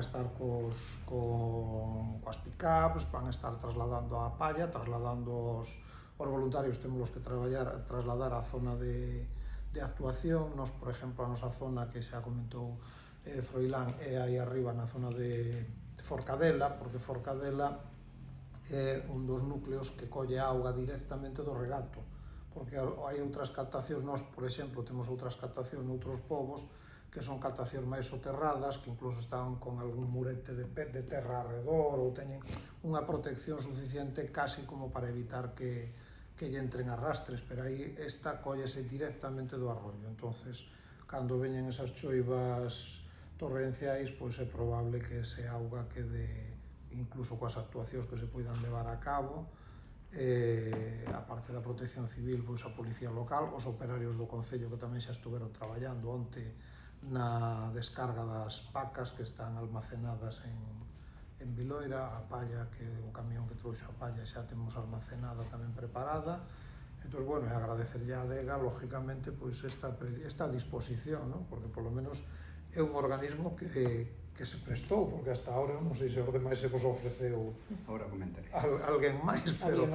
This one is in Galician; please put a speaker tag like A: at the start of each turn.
A: estar coas pick-ups, van estar trasladando a palla, trasladando os voluntarios, temos que trasladar a zona de actuación. Nos, por exemplo, a nosa zona que xa comentou Froilán é aí arriba na zona de Forcadela, porque Forcadela é un dos núcleos que colle auga directamente do regato, porque hai outras captacións. Nós, por exemplo, temos outras captacións noutros povos que son captacións máis soterradas, que incluso están con algún murete de terra alrededor ou teñen unha protección suficiente casi como para evitar que lle entren arrastres, pero aí esta collese directamente do arroio. Entonces, cando veñen esas choivas torrenciais, pois é probable que ese auga quede, incluso coas actuacións que se poidan levar a cabo, a parte da protección civil, pois a policía local, os operarios do Concello que tamén xa estuveron traballando onte na descarga das pacas que están almacenadas en Viloira, a palla, que o camión que trouxe a palla xa temos almacenada tamén preparada. Entón, bueno, agradecerlle a Adega, lógicamente, pois esta disposición, non? Porque polo menos é un organismo que se prestou, porque hasta ahora non sei se os demais se vos ofreceu
B: agora comentaré
A: alguén máis, pero